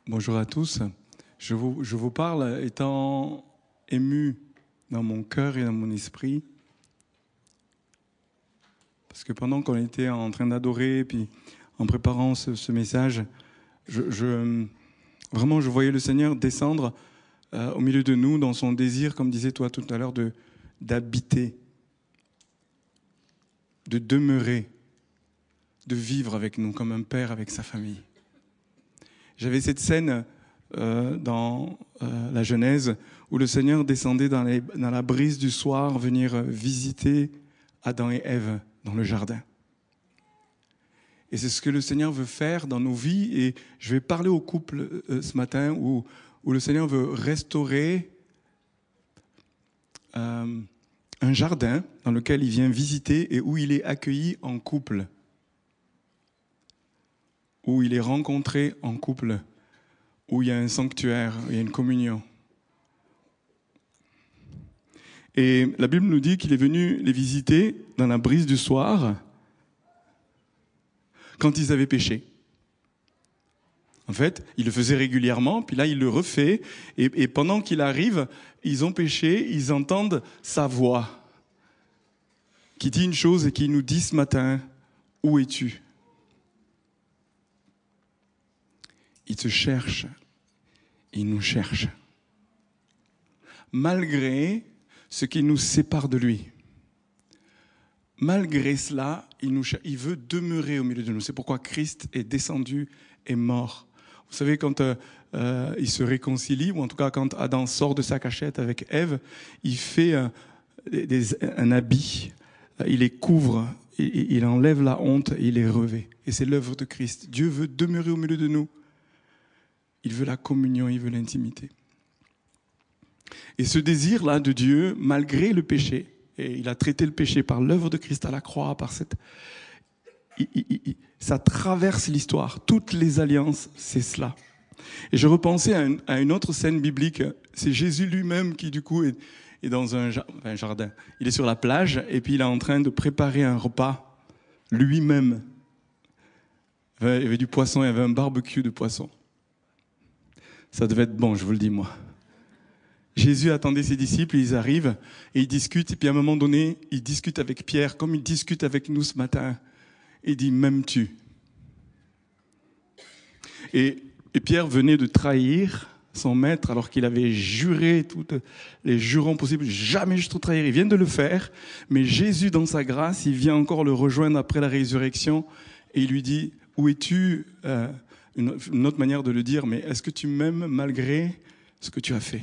Bonjour à tous. Je vous parle étant ému dans mon cœur et dans mon esprit. Parce que pendant qu'on était en train d'adorer, puis en préparant ce message, vraiment je voyais le Seigneur descendre au milieu de nous dans son désir, comme disais toi tout à l'heure, d'habiter, de demeurer, de vivre avec nous comme un père avec sa famille. J'avais cette scène dans la Genèse où le Seigneur descendait dans la brise du soir venir visiter Adam et Ève dans le jardin. Et c'est ce que le Seigneur veut faire dans nos vies. Et je vais parler au couple ce matin où le Seigneur veut restaurer un jardin dans lequel il vient visiter et où il est accueilli en couple, où il est rencontré en couple, où il y a un sanctuaire, où il y a une communion. Et la Bible nous dit qu'il est venu les visiter dans la brise du soir, quand ils avaient péché. En fait, il le faisait régulièrement, puis là, il le refait, et pendant qu'il arrive, ils ont péché, ils entendent sa voix, qui dit une chose et qui nous dit ce matin, « Où es-tu » Il te cherche, il nous cherche. Malgré ce qui nous sépare de lui. Malgré cela, il veut demeurer au milieu de nous. C'est pourquoi Christ est descendu et mort. Vous savez, quand il se réconcilie, ou en tout cas quand Adam sort de sa cachette avec Ève, il fait un habit, il les couvre, il enlève la honte et il les revêt. Et c'est l'œuvre de Christ. Dieu veut demeurer au milieu de nous. Il veut la communion, il veut l'intimité. Et ce désir-là de Dieu, malgré le péché, et il a traité le péché par l'œuvre de Christ à la croix, ça traverse l'histoire. Toutes les alliances, c'est cela. Et je repensais à une autre scène biblique. C'est Jésus lui-même qui, du coup, est dans un jardin. Il est sur la plage et puis il est en train de préparer un repas lui-même. Il y avait du poisson, il y avait un barbecue de poisson. Ça devait être bon, je vous le dis moi. Jésus attendait ses disciples, ils arrivent et ils discutent. Et puis à un moment donné, il discute avec Pierre, comme il discute avec nous ce matin. Il dit, m'aimes-tu ? Et Pierre venait de trahir son maître alors qu'il avait juré tous les jurons possibles. Jamais je te trahirai. Il vient de le faire. Mais Jésus, dans sa grâce, il vient encore le rejoindre après la résurrection. Et il lui dit, où es-tu ? Une autre manière de le dire, mais est-ce que tu m'aimes malgré ce que tu as fait ?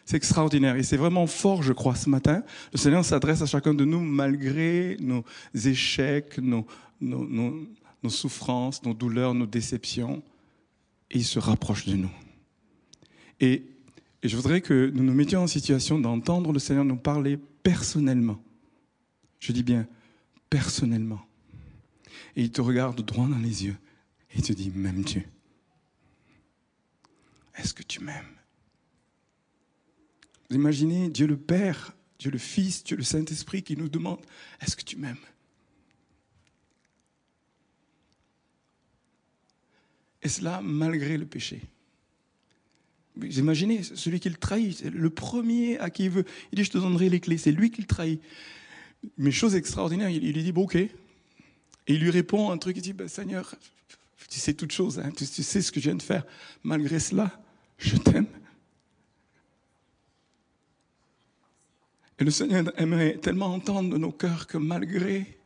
C'est extraordinaire et c'est vraiment fort, je crois, ce matin. Le Seigneur s'adresse à chacun de nous malgré nos échecs, nos souffrances, nos douleurs, nos déceptions. Et il se rapproche de nous. Et je voudrais que nous nous mettions en situation d'entendre le Seigneur nous parler personnellement. Je dis bien personnellement. Et il te regarde droit dans les yeux. Et il te dit, m'aimes-tu ? Est-ce que tu m'aimes ? Vous imaginez Dieu le Père, Dieu le Fils, Dieu le Saint-Esprit qui nous demande, est-ce que tu m'aimes ? Et cela malgré le péché. Vous imaginez celui qui le trahit, c'est le premier à qui il veut. Il dit, je te donnerai les clés, c'est lui qui le trahit. Mais chose extraordinaire, il lui dit, bon, ok. Et il lui répond un truc, il dit, Seigneur, tu sais toutes choses, hein, tu sais ce que je viens de faire. Malgré cela, je t'aime. Et le Seigneur aimerait tellement entendre de nos cœurs que malgré,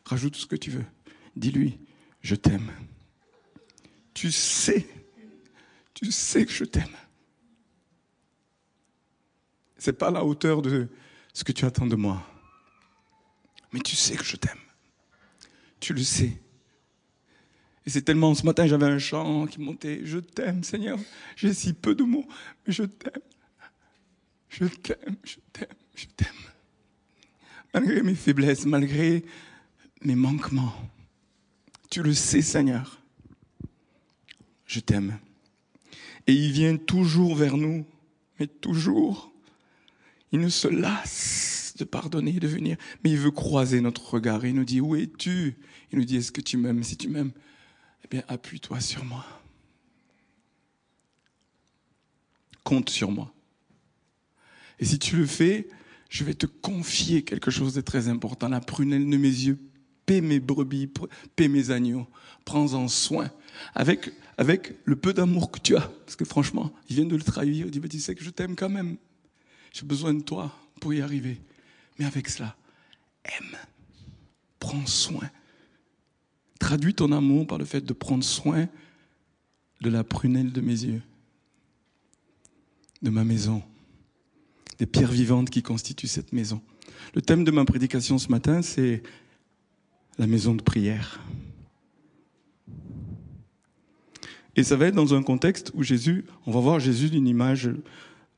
rajoute ce que tu veux. Dis-lui, je t'aime. Tu sais que je t'aime. C'est pas à la hauteur de ce que tu attends de moi. Mais tu sais que je t'aime. Tu le sais. Et c'est tellement, ce matin, j'avais un chant qui montait. Je t'aime, Seigneur. J'ai si peu de mots, mais je t'aime. Je t'aime, je t'aime, je t'aime. Malgré mes faiblesses, malgré mes manquements. Tu le sais, Seigneur. Je t'aime. Et il vient toujours vers nous, mais toujours. Il ne se lasse de pardonner, de venir. Mais il veut croiser notre regard. Il nous dit, où es-tu ? Il nous dit, est-ce que tu m'aimes ? Si tu m'aimes, eh bien, appuie-toi sur moi. Compte sur moi. Et si tu le fais, je vais te confier quelque chose de très important. La prunelle de mes yeux, paie mes brebis, paie mes agneaux. Prends-en soin. Avec le peu d'amour que tu as. Parce que franchement, il vient de le trahir. Il dit, tu sais que je t'aime quand même. J'ai besoin de toi pour y arriver. Mais avec cela, aime. Prends soin. Traduis ton amour par le fait de prendre soin de la prunelle de mes yeux, de ma maison, des pierres vivantes qui constituent cette maison. Le thème de ma prédication ce matin, c'est la maison de prière. Et ça va être dans un contexte où on va voir Jésus d'une image,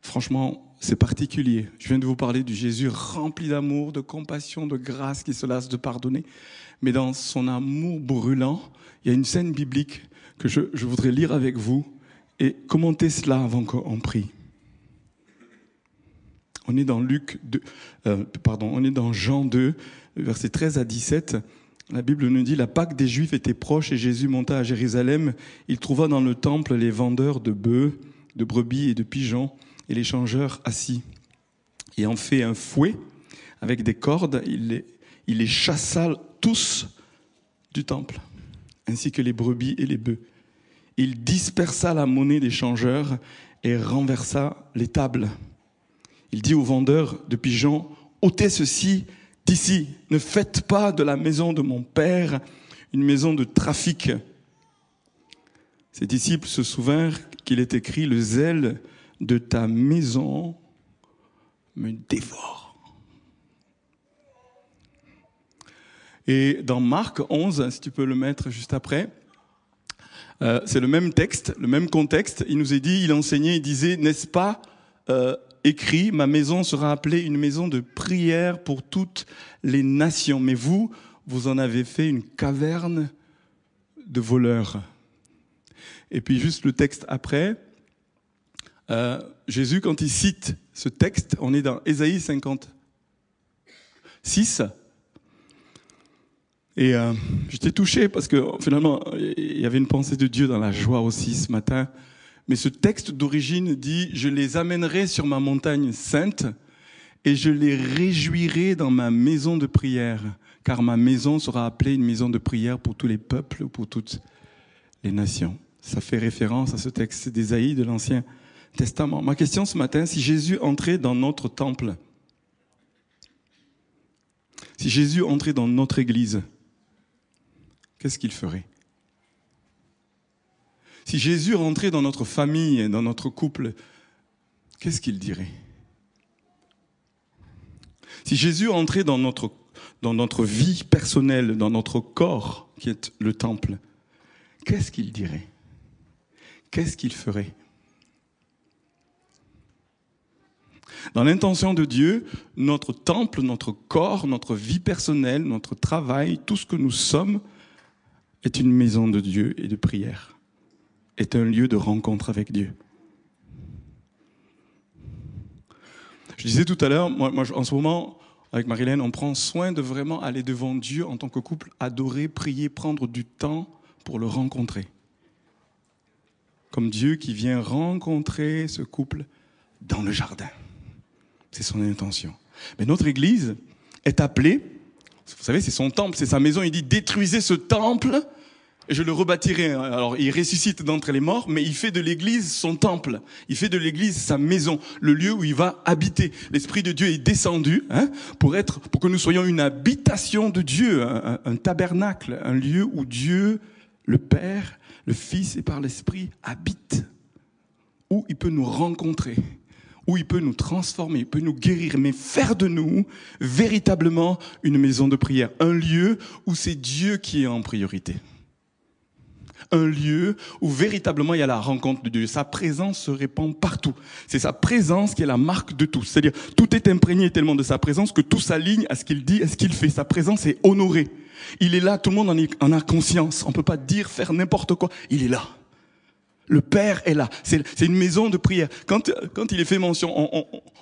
franchement, c'est particulier. Je viens de vous parler du Jésus rempli d'amour, de compassion, de grâce, qui se lasse de pardonner. Mais dans son amour brûlant, il y a une scène biblique que je voudrais lire avec vous et commenter cela avant qu'on prie. On est dans on est dans Jean 2, versets 13 à 17. La Bible nous dit, la Pâque des Juifs était proche et Jésus monta à Jérusalem. Il trouva dans le temple les vendeurs de bœufs, de brebis et de pigeons et les changeurs assis. Ayant fait un fouet avec des cordes, il les chassa tous du temple, ainsi que les brebis et les bœufs. Il dispersa la monnaie des changeurs et renversa les tables. Il dit aux vendeurs de pigeons, ôtez ceci d'ici, ne faites pas de la maison de mon père une maison de trafic. Ses disciples se souvinrent qu'il est écrit, le zèle de ta maison me dévore. Et dans Marc 11, si tu peux le mettre juste après, c'est le même texte, le même contexte. Il nous est dit, il enseignait, il disait, n'est-ce pas écrit, ma maison sera appelée une maison de prière pour toutes les nations. Mais vous en avez fait une caverne de voleurs. Et puis juste le texte après, Jésus, quand il cite ce texte, on est dans Ésaïe 56. Et j'étais touché parce que finalement, il y avait une pensée de Dieu dans la joie aussi ce matin. Mais ce texte d'origine dit « Je les amènerai sur ma montagne sainte et je les réjouirai dans ma maison de prière, car ma maison sera appelée une maison de prière pour tous les peuples, pour toutes les nations. » Ça fait référence à ce texte d'Ésaïe de l'Ancien Testament. Ma question ce matin, si Jésus entrait dans notre temple, si Jésus entrait dans notre église, qu'est-ce qu'il ferait ? Si Jésus rentrait dans notre famille, dans notre couple, qu'est-ce qu'il dirait ? Si Jésus entrait dans notre vie personnelle, dans notre corps, qui est le temple, qu'est-ce qu'il dirait ? Qu'est-ce qu'il ferait ? Dans l'intention de Dieu, notre temple, notre corps, notre vie personnelle, notre travail, tout ce que nous sommes, est une maison de Dieu et de prière. Est un lieu de rencontre avec Dieu. Je disais tout à l'heure, moi en ce moment, avec Marilène, on prend soin de vraiment aller devant Dieu en tant que couple, adorer, prier, prendre du temps pour le rencontrer. Comme Dieu qui vient rencontrer ce couple dans le jardin. C'est son intention. Mais notre Église est appelée, vous savez, c'est son temple, c'est sa maison. Il dit, détruisez ce temple et je le rebâtirai. Alors, il ressuscite d'entre les morts, mais il fait de l'Église son temple. Il fait de l'Église sa maison, le lieu où il va habiter. L'Esprit de Dieu est descendu pour que nous soyons une habitation de Dieu, un tabernacle, un lieu où Dieu, le Père, le Fils et par l'Esprit habite, où il peut nous rencontrer, où il peut nous transformer, il peut nous guérir, mais faire de nous véritablement une maison de prière, un lieu où c'est Dieu qui est en priorité. Un lieu où véritablement il y a la rencontre de Dieu. Sa présence se répand partout. C'est sa présence qui est la marque de tout. C'est-à-dire, tout est imprégné tellement de sa présence que tout s'aligne à ce qu'il dit, à ce qu'il fait. Sa présence est honorée. Il est là, tout le monde en a conscience. On ne peut pas dire, faire n'importe quoi. Il est là. Le Père est là. C'est une maison de prière. Quand il est fait mention,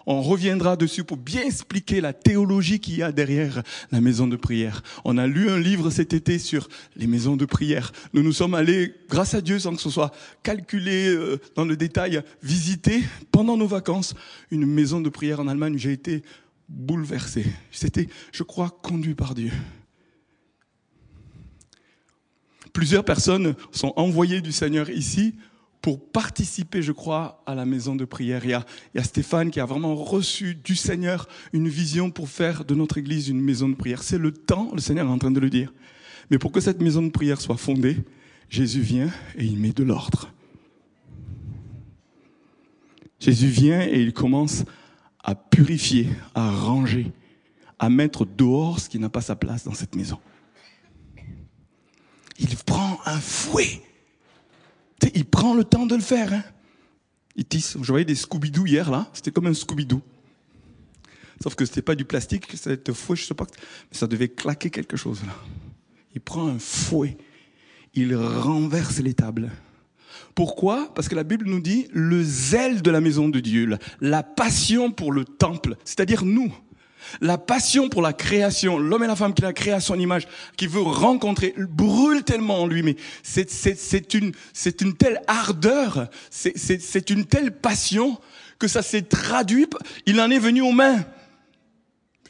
on reviendra dessus pour bien expliquer la théologie qu'il y a derrière la maison de prière. On a lu un livre cet été sur les maisons de prière. Nous nous sommes allés, grâce à Dieu, sans que ce soit calculé dans le détail, visiter pendant nos vacances une maison de prière en Allemagne où j'ai été bouleversé. C'était, je crois, conduit par Dieu. Plusieurs personnes sont envoyées du Seigneur ici pour participer, je crois, à la maison de prière. Il y a Stéphane qui a vraiment reçu du Seigneur une vision pour faire de notre église une maison de prière. C'est le temps, le Seigneur est en train de le dire. Mais pour que cette maison de prière soit fondée, Jésus vient et il met de l'ordre. Jésus vient et il commence à purifier, à ranger, à mettre dehors ce qui n'a pas sa place dans cette maison. Il prend un fouet. Il prend le temps de le faire. Hein. Il tisse. Je voyais des Scooby-Doo hier, là. C'était comme un Scooby-Doo. Sauf que c'était pas du plastique, c'était fouet, je sais pas. Mais ça devait claquer quelque chose, là. Il prend un fouet. Il renverse les tables. Pourquoi ? Parce que la Bible nous dit le zèle de la maison de Dieu, la passion pour le temple, c'est-à-dire nous. La passion pour la création, l'homme et la femme qu'il a créé à son image, qui veut rencontrer, brûle tellement en lui, mais c'est une telle ardeur, c'est une telle passion que ça s'est traduit, il en est venu aux mains.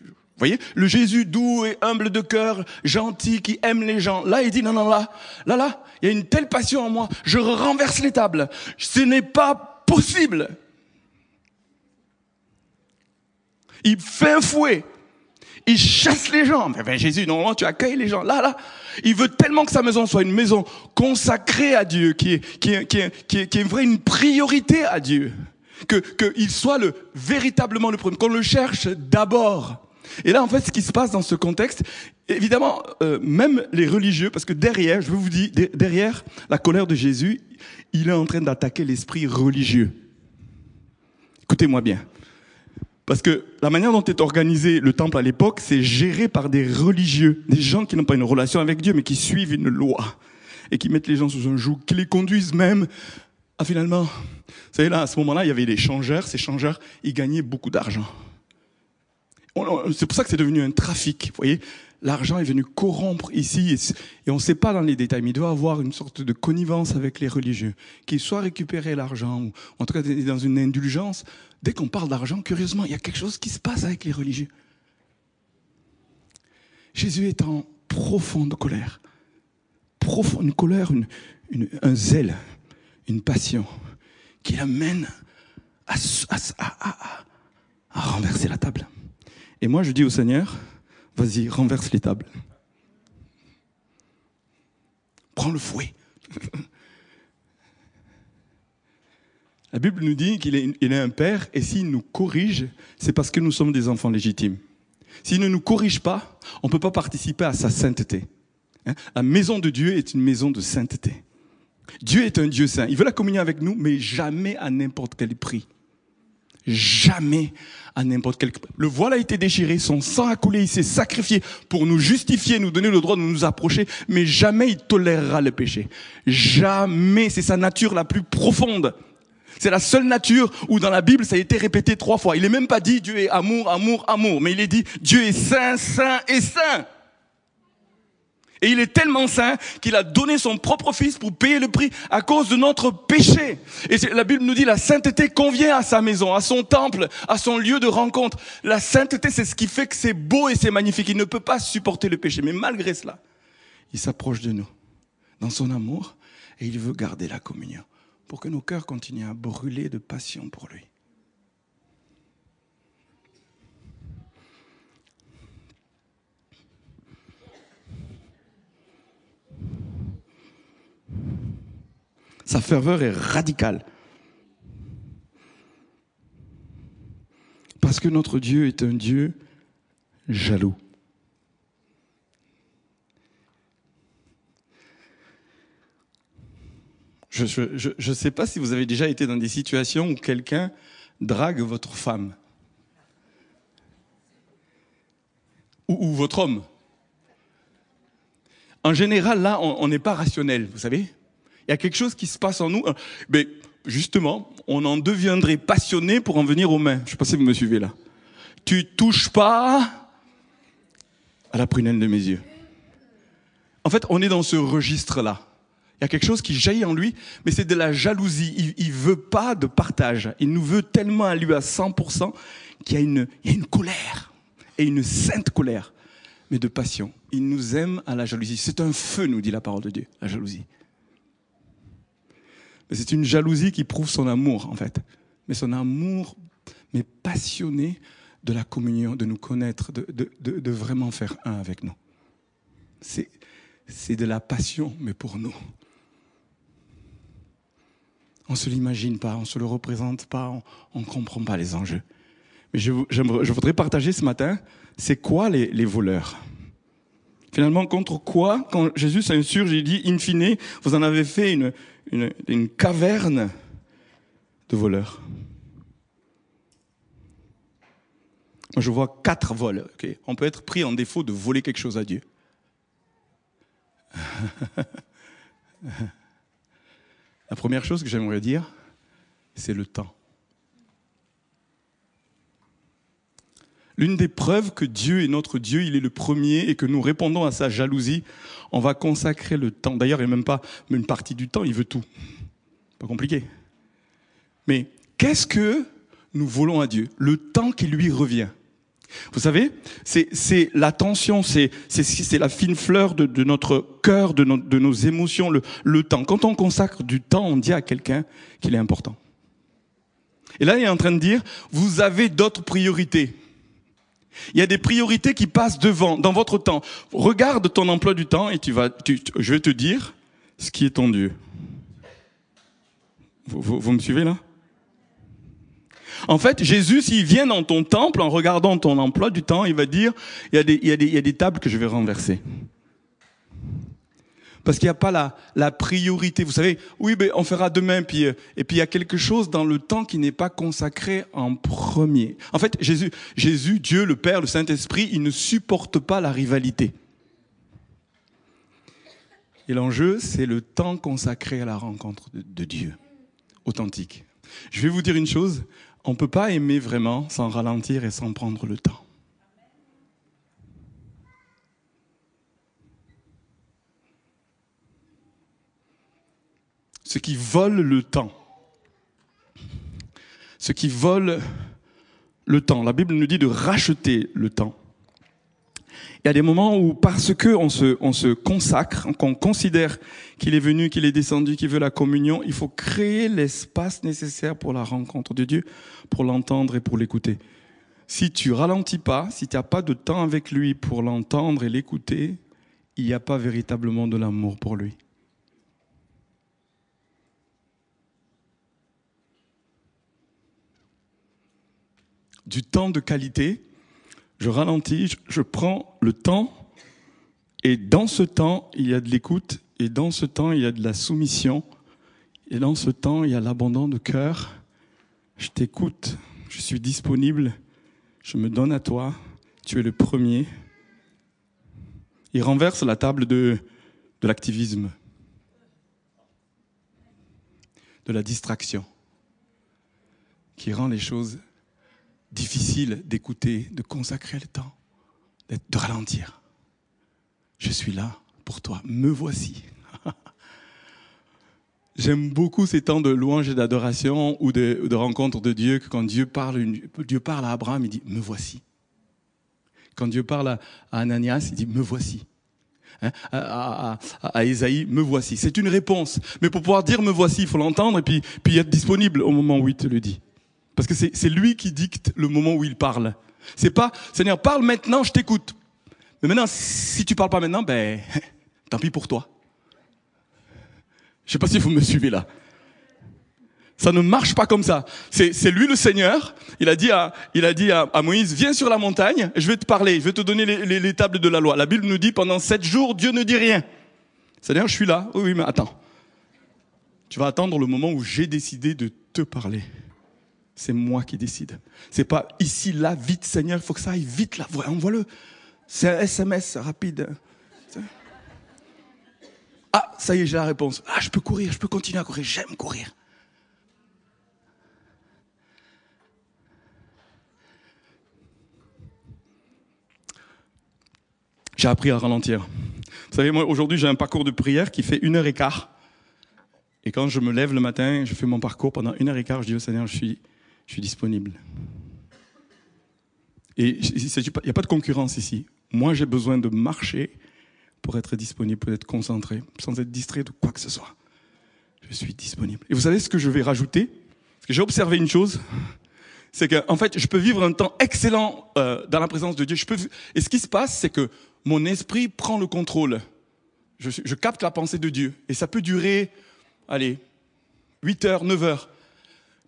Vous voyez, le Jésus doux et humble de cœur, gentil, qui aime les gens. Là, il dit non, là, il y a une telle passion en moi, je renverse les tables. Ce n'est pas possible. Il fait un fouet. Il chasse les gens. Mais Jésus, normalement, tu accueilles les gens. Là, il veut tellement que sa maison soit une maison consacrée à Dieu, qui est une priorité à Dieu. Qu'il soit véritablement le premier, qu'on le cherche d'abord. Et là, en fait, ce qui se passe dans ce contexte, évidemment, même les religieux, parce que derrière, je veux vous dire, derrière la colère de Jésus, il est en train d'attaquer l'esprit religieux. Écoutez-moi bien. Parce que la manière dont est organisé le temple à l'époque, c'est géré par des religieux, des gens qui n'ont pas une relation avec Dieu, mais qui suivent une loi et qui mettent les gens sous un joug, qui les conduisent même à finalement... Vous savez, là, à ce moment-là, il y avait des changeurs. Ces changeurs, ils gagnaient beaucoup d'argent. C'est pour ça que c'est devenu un trafic. Vous voyez, l'argent est venu corrompre ici, et on ne sait pas dans les détails, mais il doit y avoir une sorte de connivence avec les religieux, qu'ils soient récupérés l'argent, ou en tout cas dans une indulgence. Dès qu'on parle d'argent, curieusement, il y a quelque chose qui se passe avec les religieux. Jésus est en profonde colère. Une colère, un zèle, une passion qui l'amène à renverser la table. Et moi, je dis au Seigneur, vas-y, renverse les tables. Prends le fouet. La Bible nous dit qu'il est un père, et s'il nous corrige, c'est parce que nous sommes des enfants légitimes. S'il ne nous corrige pas, on ne peut pas participer à sa sainteté. La maison de Dieu est une maison de sainteté. Dieu est un Dieu saint. Il veut la communion avec nous, mais jamais à n'importe quel prix. Jamais à n'importe quel prix. Le voile a été déchiré, son sang a coulé, il s'est sacrifié pour nous justifier, nous donner le droit de nous approcher, mais jamais il tolérera le péché. Jamais, c'est sa nature la plus profonde. C'est la seule nature où dans la Bible ça a été répété 3 fois. Il n'est même pas dit Dieu est amour, amour, amour, mais il est dit Dieu est saint, saint et saint. Et il est tellement saint qu'il a donné son propre fils pour payer le prix à cause de notre péché. Et la Bible nous dit la sainteté convient à sa maison, à son temple, à son lieu de rencontre. La sainteté, c'est ce qui fait que c'est beau et c'est magnifique. Il ne peut pas supporter le péché. Mais malgré cela, il s'approche de nous dans son amour et il veut garder la communion pour que nos cœurs continuent à brûler de passion pour lui. Sa ferveur est radicale. Parce que notre Dieu est un Dieu jaloux. Je ne sais pas si vous avez déjà été dans des situations où quelqu'un drague votre femme. Ou votre homme. En général, là, on n'est pas rationnel, vous savez. Il y a quelque chose qui se passe en nous. Mais justement, on en deviendrait passionné pour en venir aux mains. Je ne sais pas si vous me suivez là. Tu touches pas à la prunelle de mes yeux. En fait, on est dans ce registre-là. Il y a quelque chose qui jaillit en lui, mais c'est de la jalousie. Il veut pas de partage. Il nous veut tellement à lui à 100% qu'il y a une colère, et une sainte colère, mais de passion. Il nous aime à la jalousie. C'est un feu, nous dit la parole de Dieu, la jalousie. Mais c'est une jalousie qui prouve son amour, en fait. Mais son amour, mais passionné de la communion, de nous connaître, de vraiment faire un avec nous. C'est de la passion, mais pour nous. On ne se l'imagine pas, on ne se le représente pas, on ne comprend pas les enjeux. Mais je voudrais partager ce matin, c'est quoi les voleurs ? Finalement, contre quoi, quand Jésus s'insurge, il dit, in fine, vous en avez fait une caverne de voleurs. Moi, je vois 4 vols. Okay. On peut être pris en défaut de voler quelque chose à Dieu. La première chose que j'aimerais dire, c'est le temps. L'une des preuves que Dieu est notre Dieu, il est le premier et que nous répondons à sa jalousie, on va consacrer le temps. D'ailleurs, il n'y a même pas une partie du temps, il veut tout. Pas compliqué. Mais qu'est-ce que nous volons à Dieu ? Le temps qui lui revient. Vous savez, c'est l'attention, c'est la fine fleur de notre cœur, de nos émotions, le temps. Quand on consacre du temps, on dit à quelqu'un qu'il est important. Et là, il est en train de dire, vous avez d'autres priorités. Il y a des priorités qui passent devant, dans votre temps. Regarde ton emploi du temps et je vais te dire ce qui est ton Dieu. Vous me suivez là ? En fait, Jésus, s'il vient dans ton temple, en regardant ton emploi du temps, il va dire, il y a des tables que je vais renverser. Parce qu'il n'y a pas la priorité. Vous savez, oui, ben, on fera demain, et puis il y a quelque chose dans le temps qui n'est pas consacré en premier. En fait, Jésus, Dieu, le Père, le Saint-Esprit, il ne supporte pas la rivalité. Et l'enjeu, c'est le temps consacré à la rencontre de Dieu, authentique. Je vais vous dire une chose, on ne peut pas aimer vraiment sans ralentir et sans prendre le temps. Ce qui vole le temps. Ce qui vole le temps. La Bible nous dit de racheter le temps. Il y a des moments où, parce qu'on se consacre, qu'on considère qu'il est venu, qu'il est descendu, qu'il veut la communion, il faut créer l'espace nécessaire pour la rencontre de Dieu, pour l'entendre et pour l'écouter. Si tu ralentis pas, si tu n'as pas de temps avec lui pour l'entendre et l'écouter, il n'y a pas véritablement de l'amour pour lui. Du temps de qualité, je ralentis, je prends le temps, et dans ce temps, il y a de l'écoute, et dans ce temps, il y a de la soumission, et dans ce temps, il y a l'abandon de cœur. Je t'écoute, je suis disponible, je me donne à toi, tu es le premier. Il renverse la table de l'activisme, de la distraction, qui rend les choses difficiles d'écouter, de consacrer le temps, de ralentir. Je suis là pour toi, me voici. J'aime beaucoup ces temps de louange et d'adoration ou de rencontre de Dieu, que quand Dieu parle à Abraham, il dit « me voici ». Quand Dieu parle à Ananias, il dit « me voici ». À Ésaïe, me voici. C'est une réponse. Mais pour pouvoir dire me voici, il faut l'entendre et puis être disponible au moment où il te le dit. Parce que c'est lui qui dicte le moment où il parle. C'est pas, Seigneur, parle maintenant, je t'écoute. Mais maintenant, si tu parles pas maintenant, ben, tant pis pour toi. Je sais pas si vous me suivez là. Ça ne marche pas comme ça. C'est lui le Seigneur. Il a dit à Moïse, viens sur la montagne, je vais te parler, je vais te donner les tables de la loi. La Bible nous dit, pendant 7 jours, Dieu ne dit rien. Seigneur, je suis là. Oui, mais attends. Tu vas attendre le moment où j'ai décidé de te parler. C'est moi qui décide. C'est pas ici, là, vite, Seigneur, il faut que ça aille vite, là. Envoie-le. C'est un SMS rapide. Ah, ça y est, j'ai la réponse. Ah, je peux courir, je peux continuer à courir, j'aime courir. J'ai appris à ralentir. Vous savez, moi, aujourd'hui, j'ai un parcours de prière qui fait 1h15. Et quand je me lève le matin, je fais mon parcours pendant 1h15, je dis au Seigneur, je suis disponible. Et il n'y a pas de concurrence ici. Moi, j'ai besoin de marcher pour être disponible, pour être concentré, sans être distrait de quoi que ce soit. Je suis disponible. Et vous savez ce que je vais rajouter? Parce que j'ai observé une chose, c'est qu'en fait, je peux vivre un temps excellent dans la présence de Dieu. Et ce qui se passe, c'est que mon esprit prend le contrôle. Je capte la pensée de Dieu. Et ça peut durer, 8 heures, 9 heures.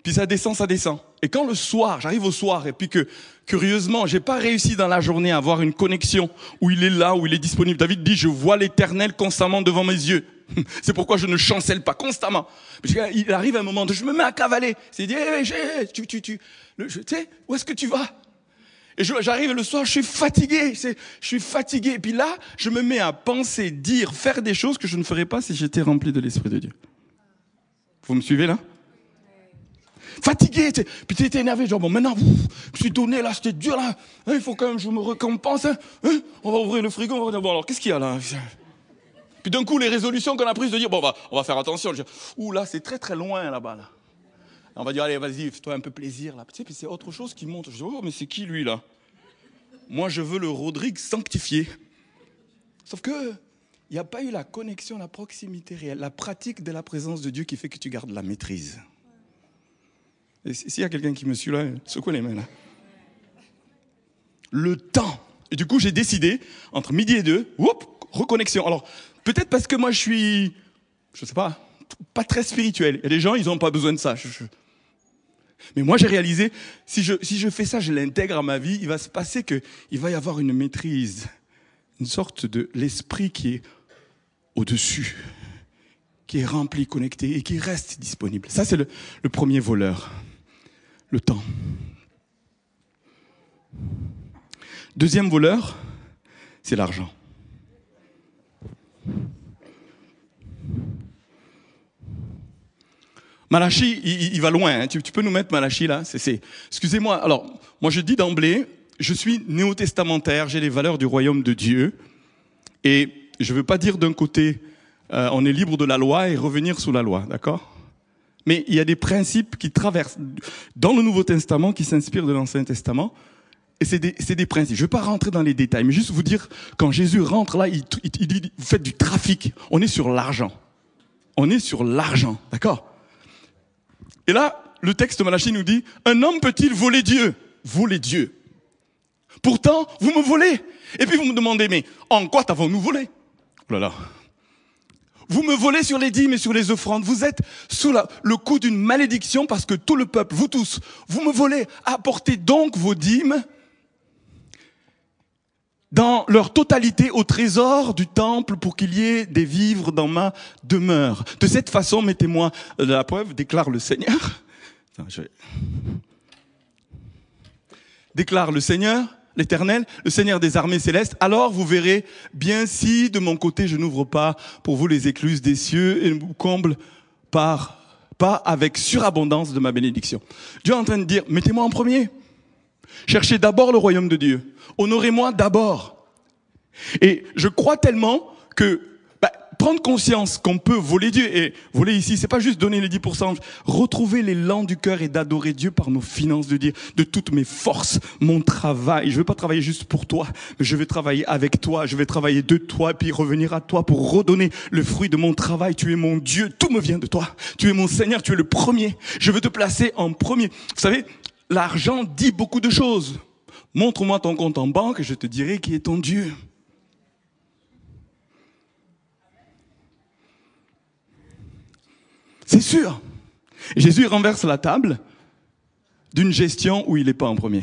Puis ça descend. Et quand le soir, j'arrive au soir, et puis que, curieusement, j'ai pas réussi dans la journée à avoir une connexion où il est là, où il est disponible. David dit, je vois l'Éternel constamment devant mes yeux. C'est pourquoi je ne chancelle pas constamment. Parce qu'il arrive un moment où je me mets à cavaler. C'est dit, tu sais, où est-ce que tu vas? Et j'arrive le soir, je suis fatigué. Et puis là, je me mets à penser, dire, faire des choses que je ne ferais pas si j'étais rempli de l'Esprit de Dieu. Vous me suivez là? Fatigué, puis tu étais énervé, genre bon maintenant, je me suis donné là, c'était dur là, il faut quand même que je me récompense, on va ouvrir le frigo, on va dire bon alors qu'est-ce qu'il y a là? Puis d'un coup les résolutions qu'on a prises de dire bon on va faire attention, je dis, ouh là c'est très très loin là-bas là. On va dire allez vas-y, fais-toi un peu plaisir là, tu sais, puis c'est autre chose qui monte, je dis oh mais c'est qui lui là? Moi je veux le Rodrigue sanctifié. Sauf que il n'y a pas eu la connexion, la proximité réelle, la pratique de la présence de Dieu qui fait que tu gardes la maîtrise. Et s'il y a quelqu'un qui me suit là, secouez les mains là. Le temps. Et du coup, j'ai décidé, entre midi et 2, reconnexion. Alors, peut-être parce que moi, je suis, je sais pas très spirituel. Il y a des gens, ils n'ont pas besoin de ça. Mais moi, j'ai réalisé, si je fais ça, je l'intègre à ma vie, il va se passer qu'il va y avoir une maîtrise, une sorte de l'esprit qui est au-dessus, qui est rempli, connecté et qui reste disponible. Ça, c'est le premier voleur. Le temps. Deuxième voleur, c'est l'argent. Malachi, il va loin. Hein. Tu peux nous mettre Malachi là? Excusez-moi. Alors, moi je dis d'emblée, je suis néo-testamentaire, j'ai les valeurs du royaume de Dieu. Et je ne veux pas dire d'un côté, on est libre de la loi et revenir sous la loi, d'accord? Mais il y a des principes qui traversent dans le Nouveau Testament, qui s'inspirent de l'Ancien Testament. Et c'est des principes. Je ne vais pas rentrer dans les détails, mais juste vous dire, quand Jésus rentre là, il dit, vous faites du trafic. On est sur l'argent. On est sur l'argent, d'accord? Et là, le texte de Malachie nous dit, un homme peut-il voler Dieu? Voler Dieu. Pourtant, vous me volez. Et puis vous me demandez, mais en quoi t'avons-nous volé? Oh là là. Vous me volez sur les dîmes et sur les offrandes. Vous êtes sous le coup d'une malédiction parce que tout le peuple, vous tous, vous me volez. Apportez donc vos dîmes dans leur totalité au trésor du temple pour qu'il y ait des vivres dans ma demeure. De cette façon, mettez-moi la preuve, déclare le Seigneur. Déclare le Seigneur, l'Éternel, le Seigneur des armées célestes. Alors vous verrez bien si de mon côté je n'ouvre pas pour vous les écluses des cieux et ne vous comble pas avec surabondance de ma bénédiction. Dieu est en train de dire, mettez-moi en premier. Cherchez d'abord le royaume de Dieu. Honorez-moi d'abord. Et je crois tellement que prendre conscience qu'on peut voler Dieu, et voler ici, c'est pas juste donner les 10%, retrouver l'élan du cœur et d'adorer Dieu par nos finances, de dire de toutes mes forces, mon travail. Je veux pas travailler juste pour toi, mais je vais travailler avec toi, je vais travailler de toi, puis revenir à toi pour redonner le fruit de mon travail. Tu es mon Dieu, tout me vient de toi. Tu es mon Seigneur, tu es le premier. Je veux te placer en premier. Vous savez, l'argent dit beaucoup de choses. Montre-moi ton compte en banque et je te dirai qui est ton Dieu. C'est sûr. Jésus renverse la table d'une gestion où il n'est pas en premier.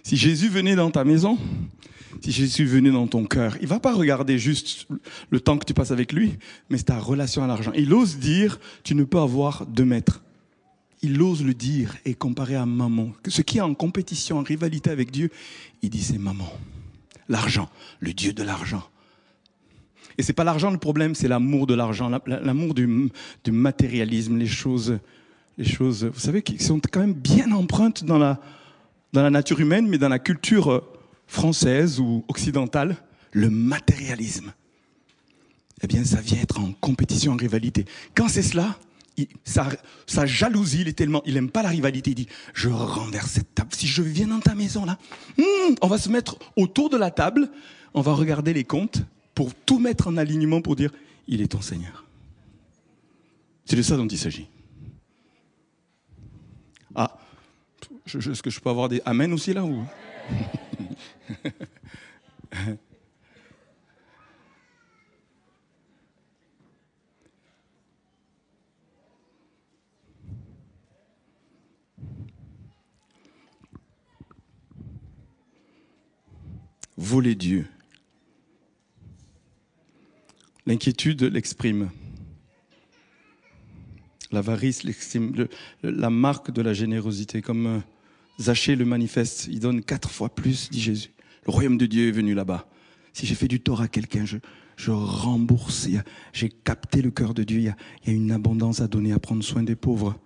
Si Jésus venait dans ta maison, si Jésus venait dans ton cœur, il ne va pas regarder juste le temps que tu passes avec lui, mais c'est ta relation à l'argent. Il ose dire, tu ne peux avoir 2 maîtres. Il ose le dire et comparer à maman. Ce qui est en compétition, en rivalité avec Dieu, il dit c'est maman. L'argent, le Dieu de l'argent. Et c'est pas l'argent le problème, c'est l'amour de l'argent, l'amour du matérialisme, les choses, vous savez, qui sont quand même bien empreintes dans la nature humaine, mais dans la culture française ou occidentale, le matérialisme. Eh bien, ça vient être en compétition, en rivalité. Quand c'est cela, sa jalousie, il aime pas la rivalité. Il dit, je renverse cette table. Si je viens dans ta maison, là, on va se mettre autour de la table, on va regarder les comptes pour tout mettre en alignement pour dire, il est ton Seigneur. C'est de ça dont il s'agit. Ah, est-ce que je peux avoir des amen aussi là ou... Voler Dieu. L'inquiétude l'exprime. L'avarice l'exprime. La marque de la générosité, comme Zachée le manifeste. Il donne 4 fois plus, dit Jésus. Le royaume de Dieu est venu là-bas. Si j'ai fait du tort à quelqu'un, je rembourse. J'ai capté le cœur de Dieu. Il y a une abondance à donner, à prendre soin des pauvres.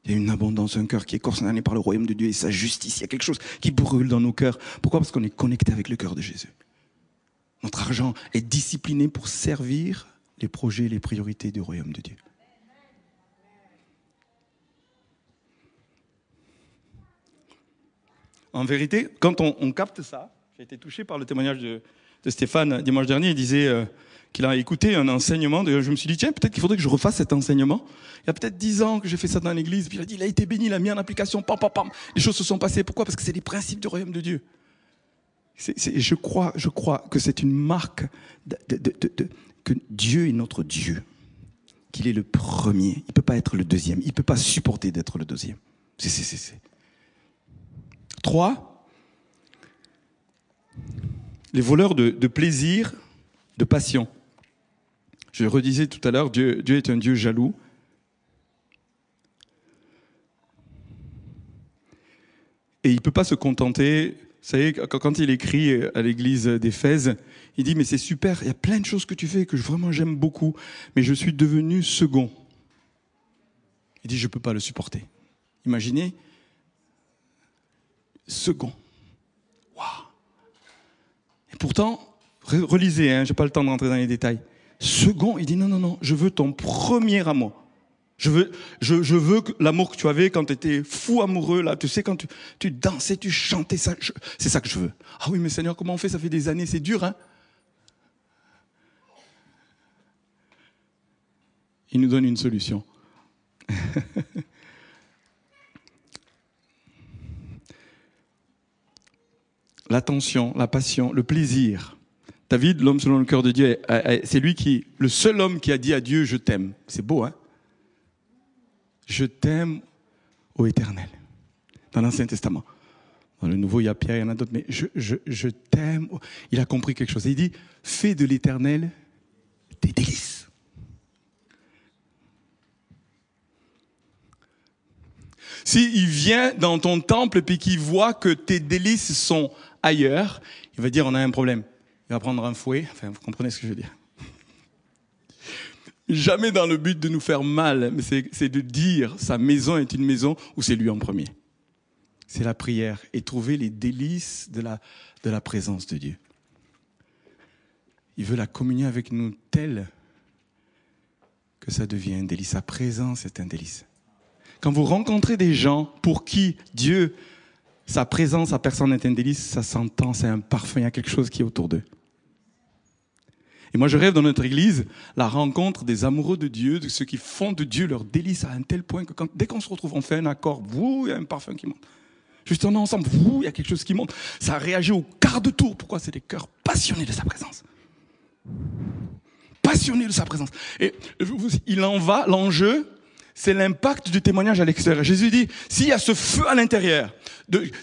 Il y a une abondance, un cœur qui est concerné par le royaume de Dieu et sa justice. Il y a quelque chose qui brûle dans nos cœurs. Pourquoi ? Parce qu'on est connecté avec le cœur de Jésus. Notre argent est discipliné pour servir les projets et les priorités du royaume de Dieu. En vérité, quand on capte ça, j'ai été touché par le témoignage de Stéphane dimanche dernier. Il disait qu'il a écouté un enseignement. Je me suis dit, tiens, peut-être qu'il faudrait que je refasse cet enseignement. Il y a peut-être 10 ans que j'ai fait ça dans l'église. Puis il a dit, il a été béni, il a mis en application, pam, pam, pam. Les choses se sont passées. Pourquoi ? Parce que c'est les principes du royaume de Dieu. Je crois que c'est une marque que Dieu est notre Dieu. Qu'il est le premier. Il ne peut pas être le deuxième. Il ne peut pas supporter d'être le deuxième. 3, les voleurs de plaisir, de passion. Je le redisais tout à l'heure, Dieu est un Dieu jaloux. Et il ne peut pas se contenter. Vous savez, quand il écrit à l'église d'Éphèse, il dit, mais c'est super, il y a plein de choses que tu fais que vraiment j'aime beaucoup, mais je suis devenu second. Il dit, je ne peux pas le supporter. Imaginez, second. Waouh. Et pourtant, relisez, je n'ai pas le temps de rentrer dans les détails. Second, il dit, non, je veux ton premier amour. Je veux l'amour que tu avais quand tu étais fou amoureux, là, tu sais, quand tu dansais, tu chantais, ça, c'est ça que je veux. Ah oui, mais Seigneur, comment on fait ? Ça fait des années, c'est dur, hein ? Il nous donne une solution. L'attention, la passion, le plaisir. David, l'homme selon le cœur de Dieu, c'est le seul homme qui a dit à Dieu, je t'aime. C'est beau, hein ? Je t'aime, ô Éternel. Dans l'Ancien Testament. Dans le Nouveau, il y a Pierre, il y en a d'autres, mais je t'aime. Il a compris quelque chose. Il dit, fais de l'Éternel tes délices. S'il vient dans ton temple et qu'il voit que tes délices sont ailleurs, il va dire, on a un problème. Il va prendre un fouet. Enfin, vous comprenez ce que je veux dire. Jamais dans le but de nous faire mal, mais c'est de dire sa maison est une maison où c'est lui en premier. C'est la prière et trouver les délices de la présence de Dieu. Il veut la communion avec nous telle que ça devient un délice. Sa présence est un délice. Quand vous rencontrez des gens pour qui Dieu, sa présence, sa personne est un délice, ça s'entend, c'est un parfum, il y a quelque chose qui est autour d'eux. Et moi, je rêve dans notre église la rencontre des amoureux de Dieu, de ceux qui font de Dieu leur délice à un tel point que dès qu'on se retrouve, on fait un accord, il y a un parfum qui monte. Juste on est ensemble, il y a quelque chose qui monte. Ça réagit au quart de tour. Pourquoi ? C'est des cœurs passionnés de sa présence. Passionnés de sa présence. Et il en va, l'enjeu, c'est l'impact du témoignage à l'extérieur. Jésus dit, s'il y a ce feu à l'intérieur,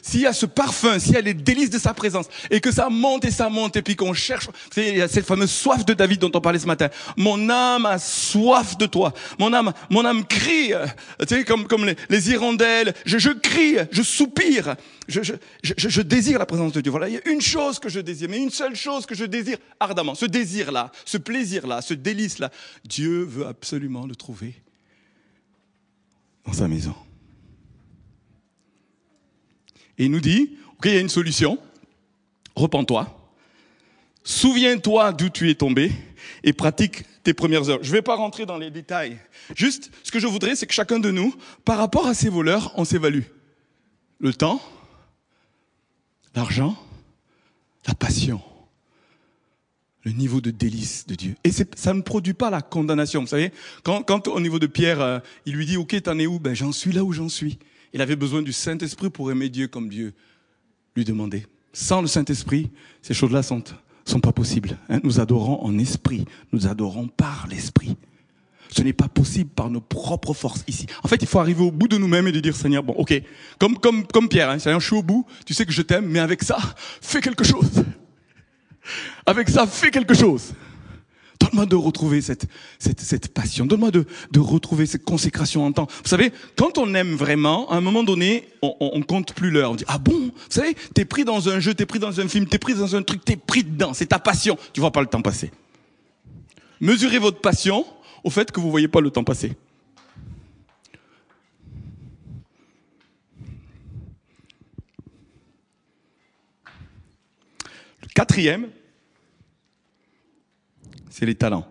S'il y a ce parfum, s'il y a les délices de sa présence, et que ça monte, et puis qu'on cherche, il y a cette fameuse soif de David dont on parlait ce matin. Mon âme a soif de toi. Mon âme crie, tu sais, comme les hirondelles. Je crie, je soupire. Je désire la présence de Dieu. Voilà, il y a une chose que je désire, mais une seule chose que je désire ardemment. Ce désir-là, ce plaisir-là, ce délice-là. Dieu veut absolument le trouver dans sa maison. Et il nous dit, ok, il y a une solution, repens-toi, souviens-toi d'où tu es tombé et pratique tes premières heures. Je ne vais pas rentrer dans les détails. Juste, ce que je voudrais, c'est que chacun de nous, par rapport à ces voleurs, on s'évalue. Le temps, l'argent, la passion, le niveau de délice de Dieu. Et ça ne produit pas la condamnation. Vous savez, quand au niveau de Pierre, il lui dit, ok, t'en es où? Ben, j'en suis là où j'en suis. Il avait besoin du Saint-Esprit pour aimer Dieu comme Dieu lui demandait. Sans le Saint-Esprit, ces choses-là sont pas possibles. Nous adorons en esprit. Nous adorons par l'esprit. Ce n'est pas possible par nos propres forces ici. En fait, il faut arriver au bout de nous-mêmes et de dire, Seigneur, bon, ok, comme Pierre, Seigneur, je suis au bout, tu sais que je t'aime, mais avec ça, fais quelque chose. Avec ça, fais quelque chose. Donne-moi de retrouver cette passion. Donne-moi de retrouver cette consécration en temps. Vous savez, quand on aime vraiment, à un moment donné, on compte plus l'heure. On dit, ah bon? Vous savez, t'es pris dans un jeu, t'es pris dans un film, t'es pris dans un truc, t'es pris dedans. C'est ta passion. Tu vois pas le temps passer. Mesurez votre passion au fait que vous voyez pas le temps passer. Le quatrième, c'est les talents.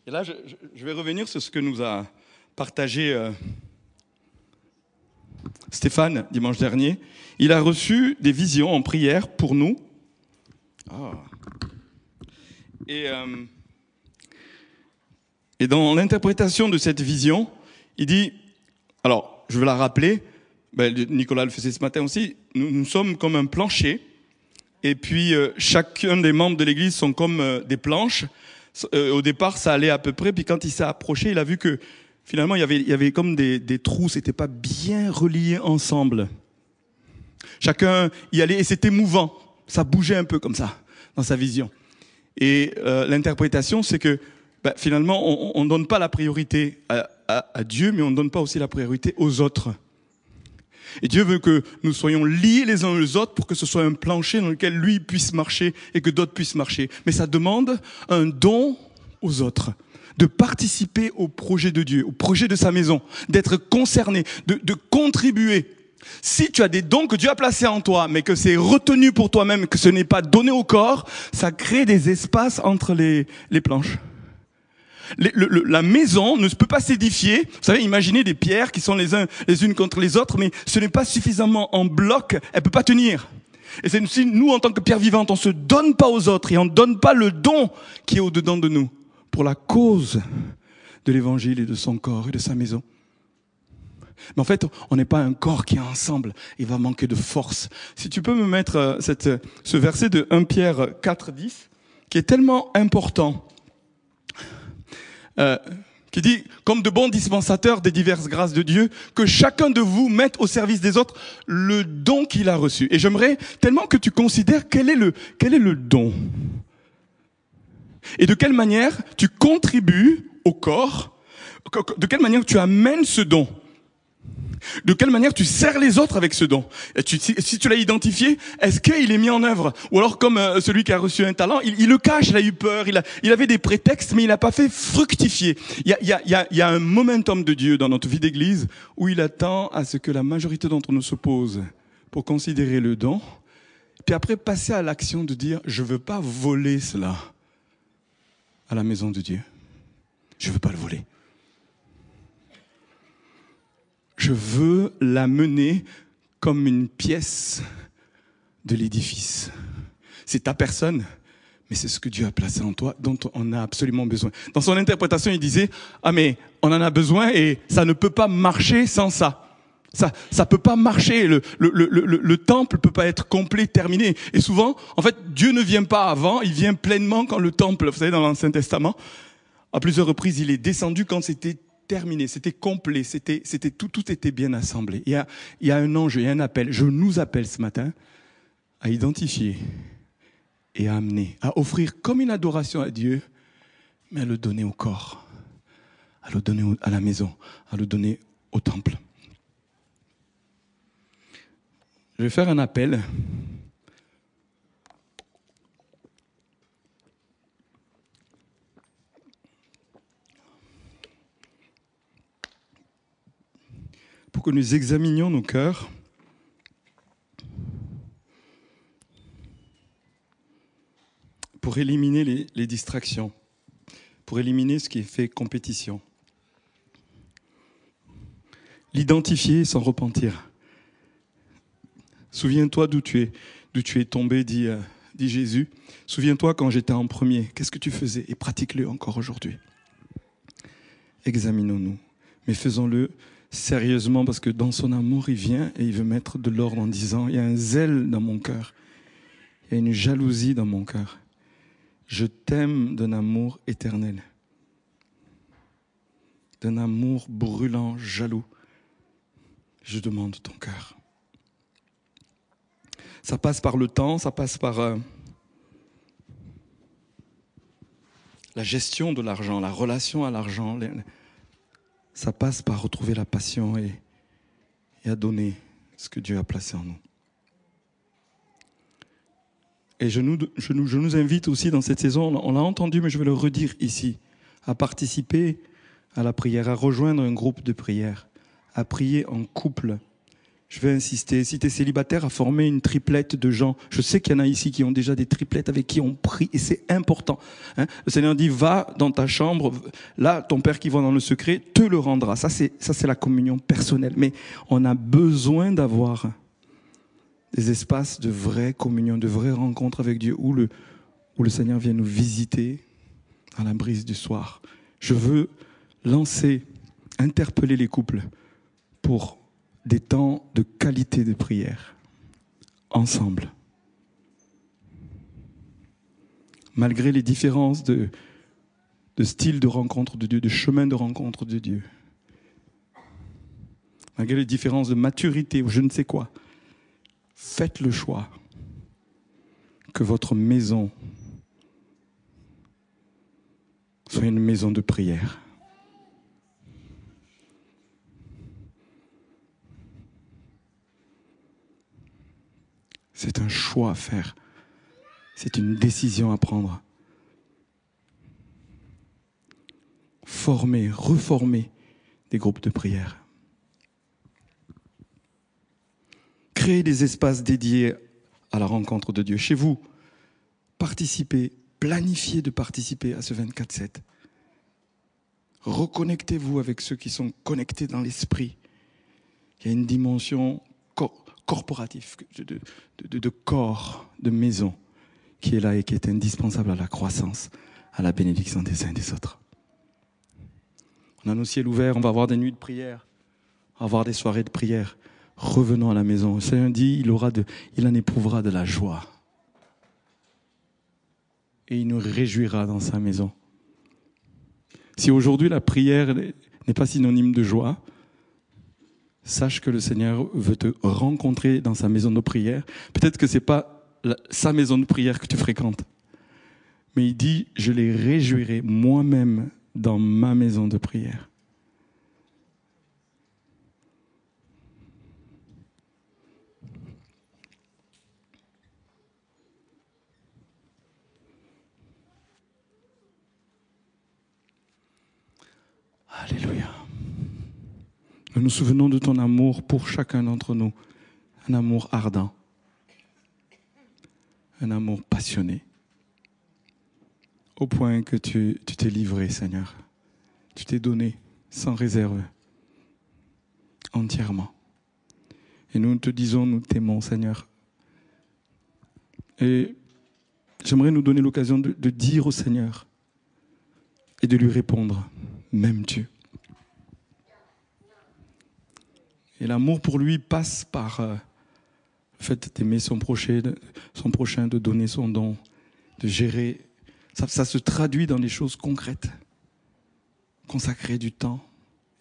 Et là, je vais revenir sur ce que nous a partagé Stéphane dimanche dernier. Il a reçu des visions en prière pour nous. Et dans l'interprétation de cette vision, il dit, alors je vais la rappeler, Nicolas le faisait ce matin aussi, nous sommes comme un plancher. Et puis, chacun des membres de l'église sont comme des planches. Au départ, ça allait à peu près. Puis quand il s'est approché, il a vu que finalement, il y avait comme des trous. C'était pas bien relié ensemble. Chacun y allait et c'était mouvant. Ça bougeait un peu comme ça dans sa vision. Et l'interprétation, c'est que finalement, on donne pas la priorité à Dieu, mais on donne pas aussi la priorité aux autres. Et Dieu veut que nous soyons liés les uns aux autres pour que ce soit un plancher dans lequel lui puisse marcher et que d'autres puissent marcher. Mais ça demande un don aux autres, de participer au projet de Dieu, au projet de sa maison, d'être concerné, de contribuer. Si tu as des dons que Dieu a placés en toi, mais que c'est retenu pour toi-même, que ce n'est pas donné au corps, ça crée des espaces entre les planches. La maison ne peut pas s'édifier. Vous savez, imaginez des pierres qui sont les unes contre les autres, mais ce n'est pas suffisamment en bloc, elle peut pas tenir. Et c'est si nous, en tant que pierre vivante, on se donne pas aux autres et on ne donne pas le don qui est au-dedans de nous pour la cause de l'évangile et de son corps et de sa maison. Mais en fait, on n'est pas un corps qui est ensemble. Il va manquer de force. Si tu peux me mettre ce verset de 1 Pierre 4:10, qui est tellement important. Qui dit, comme de bons dispensateurs des diverses grâces de Dieu, que chacun de vous mette au service des autres le don qu'il a reçu. Et j'aimerais tellement que tu considères quel est le don. Et de quelle manière tu contribues au corps, de quelle manière tu amènes ce don. De quelle manière tu sers les autres avec ce don? Si tu l'as identifié, est-ce qu'il est mis en œuvre? Ou alors comme celui qui a reçu un talent, il le cache, il a eu peur, il avait des prétextes, mais il n'a pas fait fructifier. Il y a un momentum de Dieu dans notre vie d'église où il attend à ce que la majorité d'entre nous se pose pour considérer le don, puis après passer à l'action de dire, je veux pas voler cela à la maison de Dieu. Je veux pas le voler. Je veux la mener comme une pièce de l'édifice. C'est ta personne, mais c'est ce que Dieu a placé en toi, dont on a absolument besoin. Dans son interprétation, il disait, mais on en a besoin et ça ne peut pas marcher sans ça. Ça peut pas marcher. Le temple peut pas être complet, terminé. Et souvent, en fait, Dieu ne vient pas avant, il vient pleinement quand le temple, vous savez, dans l'Ancien Testament, à plusieurs reprises, il est descendu quand c'était terminé, c'était complet, tout était bien assemblé. Il y a un enjeu, il y a un appel. Je nous appelle ce matin à identifier et à amener, à offrir comme une adoration à Dieu, mais à le donner au corps, à le donner à la maison, à le donner au temple. Je vais faire un appel. Pour que nous examinions nos cœurs pour éliminer les distractions, pour éliminer ce qui est fait compétition. L'identifier sans repentir. Souviens-toi d'où tu es tombé, dit Jésus. Souviens-toi quand j'étais en premier, qu'est-ce que tu faisais? Et pratique-le encore aujourd'hui. Examinons-nous, mais faisons-le sérieusement parce que dans son amour, il vient et il veut mettre de l'ordre en disant, il y a un zèle dans mon cœur, il y a une jalousie dans mon cœur. Je t'aime d'un amour éternel, d'un amour brûlant, jaloux. Je demande ton cœur. Ça passe par le temps, ça passe par la gestion de l'argent, la relation à l'argent. Ça passe par retrouver la passion et à donner ce que Dieu a placé en nous. Et je nous invite aussi dans cette saison, on l'a entendu, mais je vais le redire ici, à participer à la prière, à rejoindre un groupe de prière, à prier en couple. Je vais insister, si tu es célibataire, à former une triplette de gens. Je sais qu'il y en a ici qui ont déjà des triplettes avec qui on prie, et c'est important. Le Seigneur dit, va dans ta chambre, là, ton Père qui va dans le secret te le rendra. Ça, c'est la communion personnelle. Mais on a besoin d'avoir des espaces de vraie communion, de vraies rencontres avec Dieu, où le Seigneur vient nous visiter à la brise du soir. Je veux interpeller les couples pour des temps de qualité de prière, ensemble. Malgré les différences de style de rencontre de Dieu, de chemin de rencontre de Dieu, malgré les différences de maturité ou je ne sais quoi, faites le choix que votre maison soit une maison de prière. C'est un choix à faire. C'est une décision à prendre. Reformer des groupes de prière. Créer des espaces dédiés à la rencontre de Dieu. Chez vous, planifiez de participer à ce 24/7. Reconnectez-vous avec ceux qui sont connectés dans l'esprit. Il y a une dimension corporative, de corps, de maison, qui est là et qui est indispensable à la croissance, à la bénédiction des uns et des autres. On a nos ciels ouverts, on va avoir des nuits de prière, on va avoir des soirées de prière. Revenons à la maison. Le Seigneur dit, il en éprouvera de la joie. Et il nous réjouira dans sa maison. Si aujourd'hui la prière n'est pas synonyme de joie, sache que le Seigneur veut te rencontrer dans sa maison de prière. Peut-être que ce n'est pas sa maison de prière que tu fréquentes. Mais il dit, je les réjouirai moi-même dans ma maison de prière. Alléluia. Nous nous souvenons de ton amour pour chacun d'entre nous. Un amour ardent. Un amour passionné. Au point que tu t'es livré, Seigneur. Tu t'es donné sans réserve. Entièrement. Et nous te disons, nous t'aimons, Seigneur. Et j'aimerais nous donner l'occasion de dire au Seigneur et de lui répondre, m'aimes-tu? Et l'amour pour lui passe par le fait d'aimer son prochain, de donner son don, de gérer. Ça se traduit dans des choses concrètes. Consacrer du temps,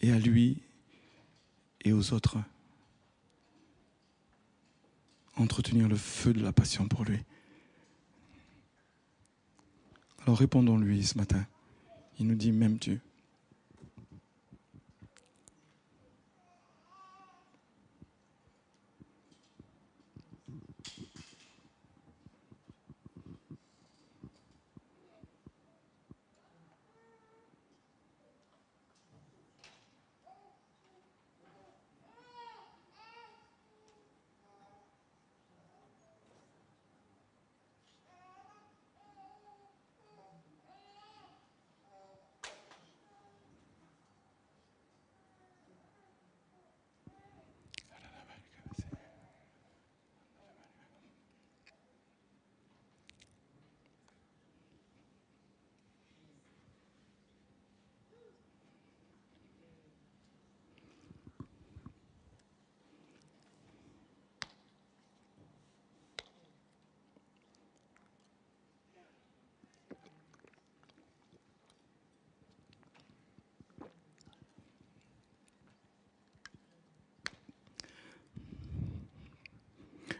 et à lui et aux autres. Entretenir le feu de la passion pour lui. Alors répondons-lui ce matin. Il nous dit, m'aimes-tu ?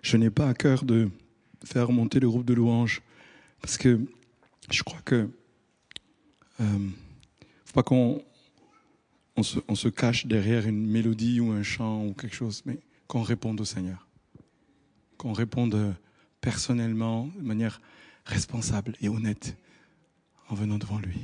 Je n'ai pas à cœur de faire monter le groupe de louanges parce que je crois que faut pas qu'on se cache derrière une mélodie ou un chant ou quelque chose, mais qu'on réponde au Seigneur. Qu'on réponde personnellement, de manière responsable et honnête en venant devant lui.